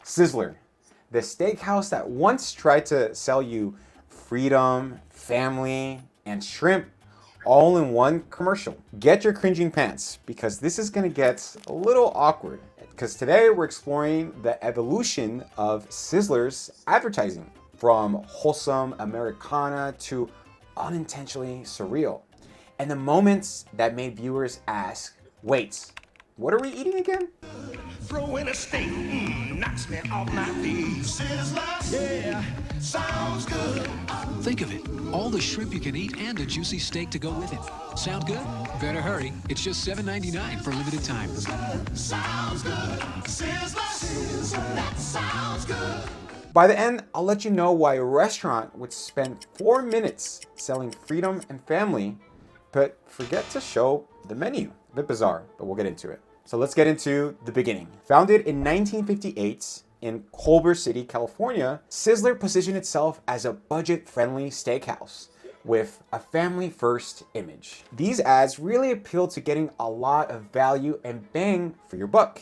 Sizzler, the steakhouse that once tried to sell you freedom, family, and shrimp all in one commercial. Get your cringing pants because this is gonna get a little awkward. Because today we're exploring the evolution of Sizzler's advertising, from wholesome Americana to unintentionally surreal, and the moments that made viewers ask, wait, what are we eating again? Throw in a steak, knocks me off my feet. Sizzler, yeah, sounds good. Think of it, all the shrimp you can eat and a juicy steak to go with it. Sound good? Better hurry. It's just $7.99 for a limited time. Sounds good. Sizzler, that sounds good. By the end, I'll let you know why a restaurant would spend 4 minutes selling freedom and family, but forget to show the menu. A bit bizarre, but we'll get into it. So let's get into the beginning. Founded in 1958 in Culver City, California, Sizzler positioned itself as a budget-friendly steakhouse with a family-first image. These ads really appealed to getting a lot of value and bang for your buck,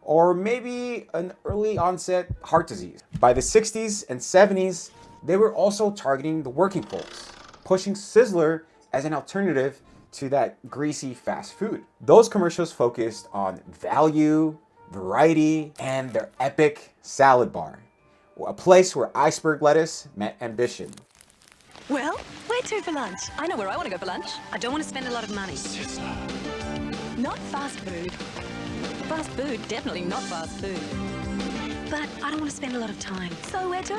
or maybe an early onset heart disease. By the 60s and 70s, they were also targeting the working folks, pushing Sizzler as an alternative to that greasy fast food. Those commercials focused on value, variety, and their epic salad bar, a place where iceberg lettuce met ambition. Well, where to for lunch? I know where I want to go for lunch. I don't want to spend a lot of money. Not fast food. Fast food, definitely not fast food. But I don't want to spend a lot of time. So where to?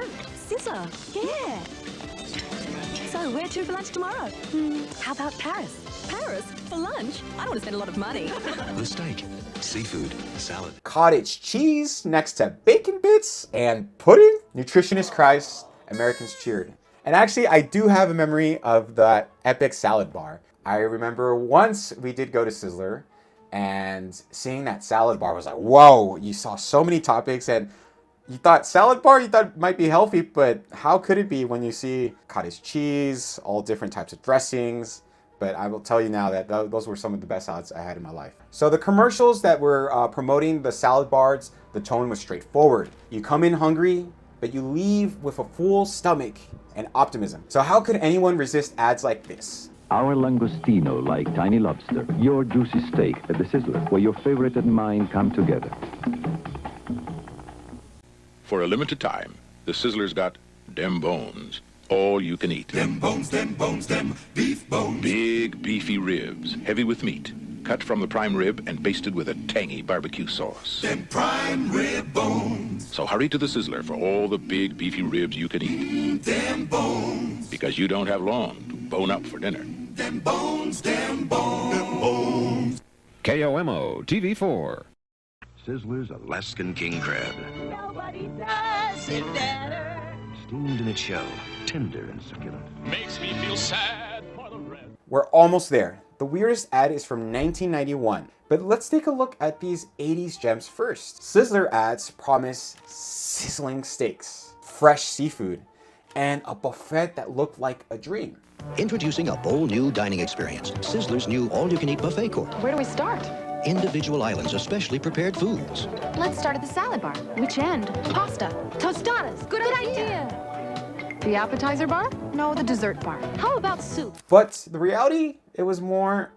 Sizzler. Yeah. So where to for lunch tomorrow? How about Paris? Paris? For lunch? I don't want to spend a lot of money. The steak, seafood, salad. Cottage cheese next to bacon bits and pudding? Nutritionist cries, Americans cheered. And actually, I do have a memory of that epic salad bar. I remember once we did go to Sizzler, and seeing that salad bar was like, whoa, you saw so many topics, and you thought salad bar, you thought it might be healthy, but how could it be when you see cottage cheese, all different types of dressings? But I will tell you now that those were some of the best salads I had in my life. So the commercials that were promoting the salad bars, the tone was straightforward. You come in hungry, but you leave with a full stomach and optimism. So how could anyone resist ads like this? Our langostino like tiny lobster. Your juicy steak at the Sizzler, where your favorite and mine come together. For a limited time, the Sizzler's got dem bones. All you can eat. Them bones, them beef bones. Big, beefy ribs, heavy with meat. Cut from the prime rib and basted with a tangy barbecue sauce. Them prime rib bones. So hurry to the Sizzler for all the big, beefy ribs you can eat. Them bones. Because you don't have long to bone up for dinner. Them bones, them bones. Them bones. KOMO TV4. Sizzler's Alaskan king crab. Nobody does it better. Steamed in its shell, tender and succulent. Makes me feel sad for the rest. We're almost there. The weirdest ad is from 1991. But let's take a look at these 80s gems first. Sizzler ads promise sizzling steaks, fresh seafood, and a buffet that looked like a dream. Introducing a bold new dining experience. Sizzler's new all-you-can-eat buffet court. Where do we start? Individual islands of specially prepared foods. Let's start at the salad bar. Which end? Pasta. Tostadas. Good idea. The appetizer bar? No, the dessert bar. How about soup? But the reality, it was more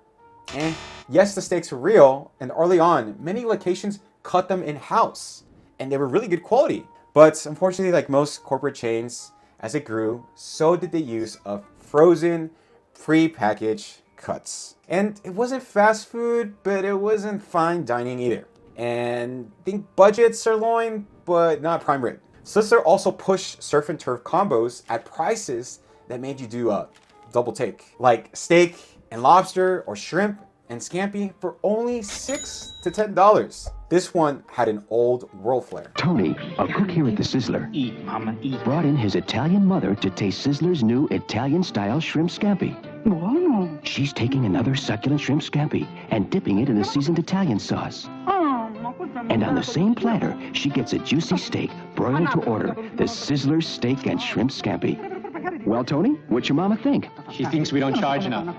Yes, the steaks were real, and early on, many locations cut them in-house, and they were really good quality. But unfortunately, like most corporate chains, as it grew, so did the use of frozen, pre-packaged cuts. And it wasn't fast food, but it wasn't fine dining either. And think budget sirloin, but not prime rib. Sizzler also pushed surf and turf combos at prices that made you do a double take, like steak and lobster or shrimp and scampi for only $6 to $10. This one had an old world flair. Tony, a cook here at the Sizzler, Eat, mama, eat. brought in his Italian mother to taste Sizzler's new Italian-style shrimp scampi. Buono. She's taking another succulent shrimp scampi and dipping it in the seasoned Italian sauce. And on the same platter, she gets a juicy steak broiled to order, the Sizzler steak and shrimp scampi. Well, Tony, what's your mama think? She thinks we don't charge enough.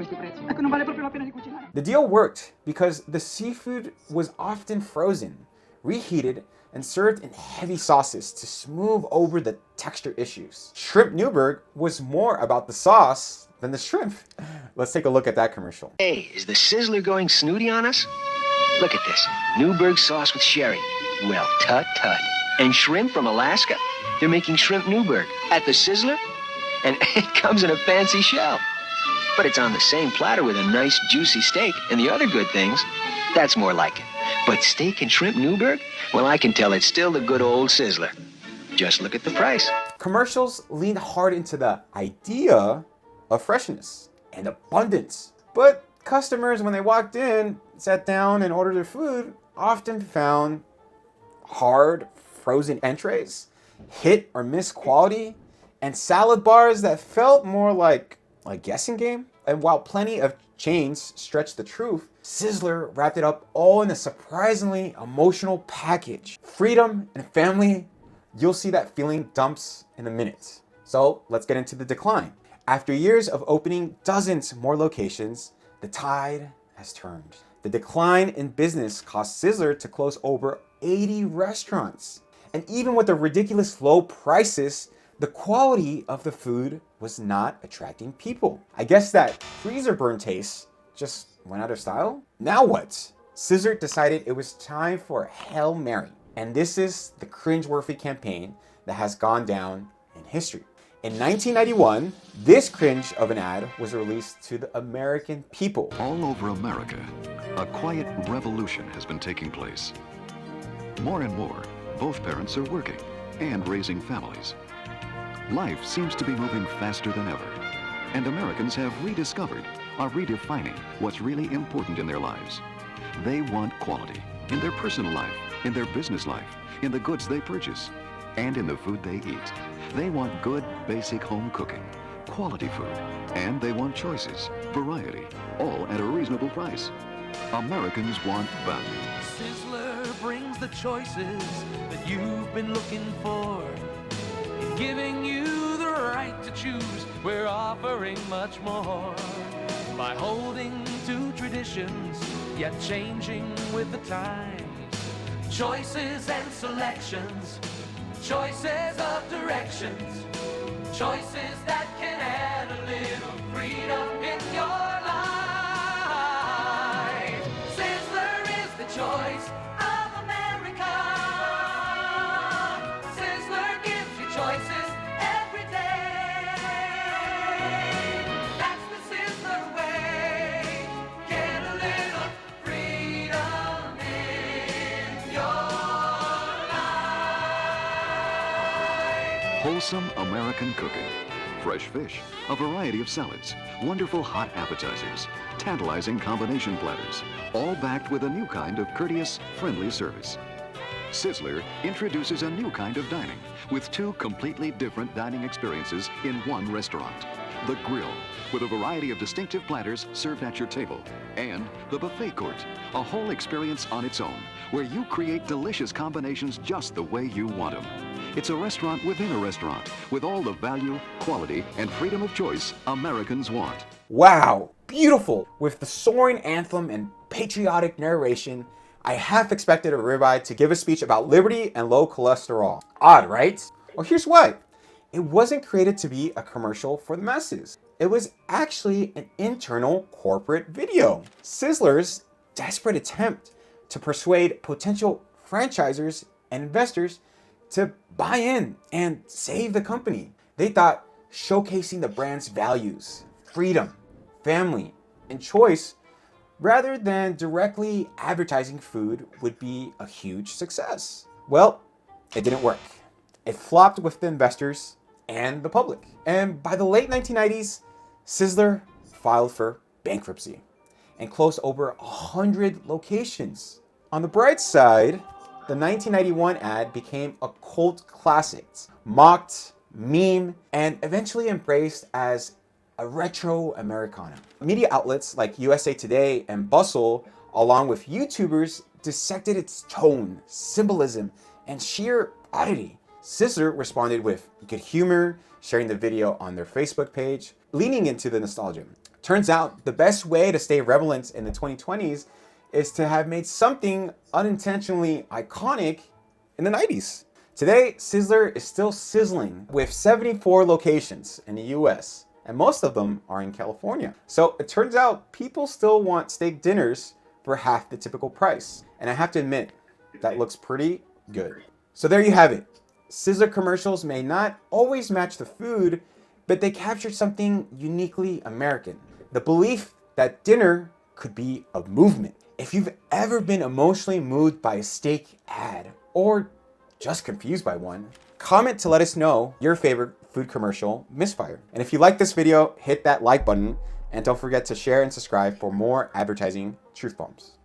The deal worked because the seafood was often frozen, reheated, and served in heavy sauces to smooth over the texture issues. Shrimp Newburg was more about the sauce than the shrimp. Let's take a look at that commercial. Hey, is the Sizzler going snooty on us? Look at this. Newburg sauce with sherry. Well, tut-tut. And shrimp from Alaska? They're making shrimp Newburg at the Sizzler? And it comes in a fancy shell. But it's on the same platter with a nice juicy steak and the other good things. That's more like it. But steak and shrimp Newburg? Well, I can tell it's still the good old Sizzler. Just look at the price. Commercials leaned hard into the idea of freshness and abundance. But customers, when they walked in, sat down and ordered their food, often found hard, frozen entrees, hit or miss quality, and salad bars that felt more like a guessing game. And while plenty of chains stretched the truth, Sizzler wrapped it up all in a surprisingly emotional package. Freedom and family, you'll see that feeling dumps in a minute. So let's get into the decline. After years of opening dozens more locations, the tide has turned. The decline in business caused Sizzler to close over 80 restaurants. And even with the ridiculous low prices, the quality of the food was not attracting people. I guess that freezer burn taste just went out of style. Now what? Sizzler decided it was time for a Hail Mary. And this is the cringe-worthy campaign that has gone down in history. In 1991, this cringe of an ad was released to the American people. All over America, a quiet revolution has been taking place. More and more, both parents are working and raising families. Life seems to be moving faster than ever, and Americans have rediscovered, are redefining what's really important in their lives. They want quality in their personal life, in their business life, in the goods they purchase, and in the food they eat. They want good, basic home cooking, quality food, and they want choices, variety, all at a reasonable price. Americans want value. Sizzler brings the choices that you've been looking for. In giving you the right to choose, we're offering much more. By holding to traditions, yet changing with the times. Choices and selections, choices of directions, choices that can add a little freedom in your life. Sizzler is the choice of America. Sizzler gives you choices every day. That's the Sizzler way. Get a little freedom in your Wholesome American cooking. Fresh fish, a variety of salads, wonderful hot appetizers, tantalizing combination platters, all backed with a new kind of courteous, friendly service. Sizzler introduces a new kind of dining with two completely different dining experiences in one restaurant. The grill, with a variety of distinctive platters served at your table, and the buffet court, a whole experience on its own, where you create delicious combinations just the way you want them. It's a restaurant within a restaurant, with all the value, quality, and freedom of choice Americans want. Wow, beautiful! With the soaring anthem and patriotic narration, I half expected a ribeye to give a speech about liberty and low cholesterol. Odd, right? Well, here's what. It wasn't created to be a commercial for the masses. It was actually an internal corporate video. Sizzler's desperate attempt to persuade potential franchisors and investors to buy in and save the company. They thought showcasing the brand's values, freedom, family, and choice, rather than directly advertising food, would be a huge success. Well, it didn't work. It flopped with the investors and the public. And by the late 1990s, Sizzler filed for bankruptcy and closed over 100 locations. On the bright side, the 1991 ad became a cult classic, mocked, meme, and eventually embraced as a retro Americana. Media outlets like USA Today and Bustle, along with YouTubers, dissected its tone, symbolism, and sheer oddity. Sizzler responded with good humor, sharing the video on their Facebook page, leaning into the nostalgia. Turns out the best way to stay relevant in the 2020s is to have made something unintentionally iconic in the 90s. Today, Sizzler is still sizzling with 74 locations in the US, and most of them are in California. So it turns out people still want steak dinners for half the typical price. And I have to admit, that looks pretty good. So there you have it. Sizzler commercials may not always match the food, but they captured something uniquely American. The belief that dinner could be a movement. If you've ever been emotionally moved by a steak ad, or just confused by one, comment to let us know your favorite food commercial misfire. And if you like this video, hit that like button, and don't forget to share and subscribe for more advertising truth bombs.